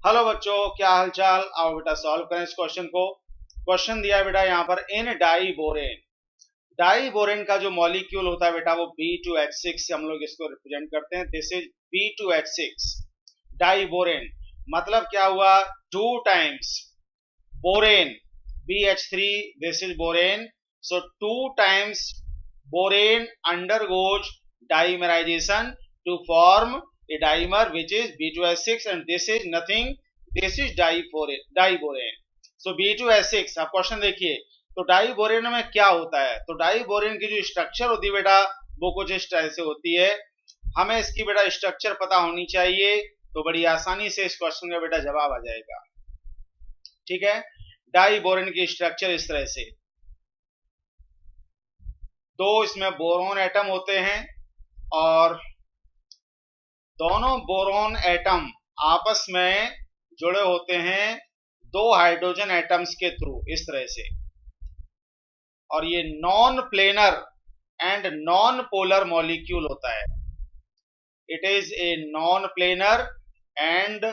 Hello बच्चों, क्या हालचाल। आओ बेटा सॉल्व करें इस क्वेश्चन को। क्वेश्चन दिया है बेटा यहाँ पर, इन डाइबोरेन। डाइबोरेन का जो मॉलिक्यूल होता है बेटा वो B2H6 से हम लोग इसको रिप्रेजेंट करते हैं। This is B2H6 diborane. मतलब क्या हुआ, 2 times borane BH3, this is borane. So 2 times borane undergoes dimerization to form a dimer which is B2H6 and this is nothing, this is diborane. So B2H6, आप question देखिए। तो diborane में क्या होता है, तो डाइबोरेन की जो स्ट्रक्चर होती है बेटा वो कुछ इस तरह से होती है। हमें इसकी बेटा स्ट्रक्चर पता होनी चाहिए, तो बड़ी आसानी से इस क्वेश्चन का बेटा जवाब आ जाएगा। ठीक है, डाइबोरेन की स्ट्रक्चर इस तरह से, दो इसमें बोरोन एटम होते हैं और दोनों बोरोन एटम आपस में जुड़े होते हैं 2 हाइड्रोजन एटम्स के थ्रू, इस तरह से। और ये non planar and non polar molecule होता है। It is a non planar and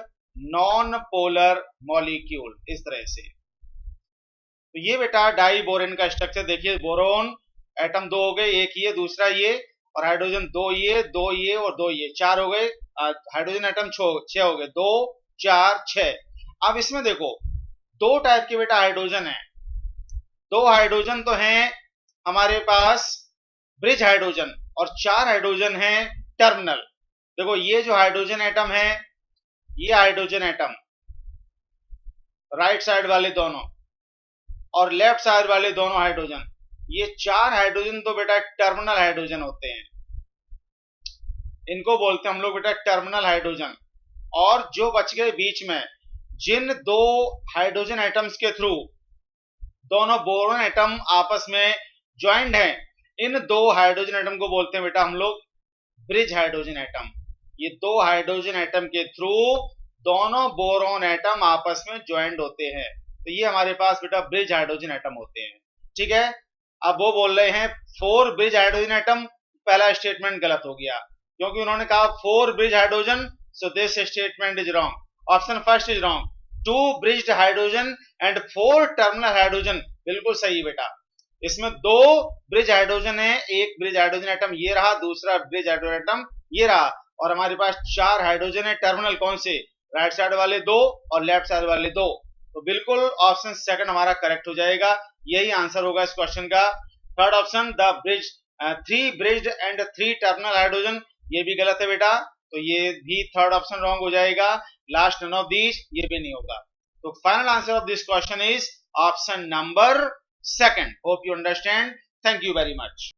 non polar molecule, इस तरह से। तो ये बेटा डाइबोरेन का स्ट्रक्चर देखिए, बोरोन एटम 2 हो गए, एक ये दूसरा ये, और हाइड्रोजन 2 ये 2 ये और 2 ये, 4 हो गए। हाइड्रोजन एटम 6 हो गए, 2 4 6। अब इसमें देखो 2 टाइप के बेटा हाइड्रोजन है। 2 हाइड्रोजन तो हैं हमारे पास ब्रिज हाइड्रोजन, और 4 हाइड्रोजन हैं टर्मिनल। देखो ये जो हाइड्रोजन एटम है, ये हाइड्रोजन एटम राइट साइड वाले दोनों और लेफ्ट साइड वाले दोनों हाइड्रोजन, ये 4 हाइड्रोजन तो बेटा टर्मिनल हाइड्रोजन होते हैं। इनको बोलते हैं हम लोग बेटा टर्मिनल हाइड्रोजन। और जो बच गए बीच में, जिन 2 हाइड्रोजन एटम्स के थ्रू दोनों बोरोन एटम आपस में ज्वाइंट हैं, इन 2 हाइड्रोजन एटम को बोलते हैं बेटा हम लोग ब्रिज हाइड्रोजन एटम। ये 2 हाइड्रोजन एटम के थ्रू दोनों बोरोन एटम आपस में ज्वाइंट होते हैं, तो ये हमारे पास बेटा ब्रिज हाइड्रोजन एटम होते हैं। ठीक है, अब वो बोल रहे हैं 4 ब्रिज हाइड्रोजन एटम। पहला स्टेटमेंट गलत हो गया क्योंकि उन्होंने कहा 4 bridge hydrogen, so this statement is wrong. Option first is wrong. 2 bridged hydrogen and 4 terminal hydrogen, बिल्कुल सही बेटा। इसमें 2 ब्रिज हाइड्रोजन है, एक ब्रिज हाइड्रोजन एटम ये रहा, दूसरा ब्रिज हाइड्रोजन एटम ये रहा, और हमारे पास 4 हाइड्रोजन है टर्मिनल। कौन से, राइट साइड वाले 2 और लेफ्ट साइड वाले 2। तो बिल्कुल ऑप्शन सेकंड हमारा करेक्ट हो जाएगा, यही आंसर होगा इस क्वेश्चन का। Third option, the bridge 3 bridged and 3 terminal hydrogen, ये भी गलत है बेटा, तो ये भी थर्ड ऑप्शन रॉन्ग हो जाएगा। लास्ट नन ऑफ दीज, ये भी नहीं होगा। तो final answer of this question is option number second. Hope you understand. Thank you very much.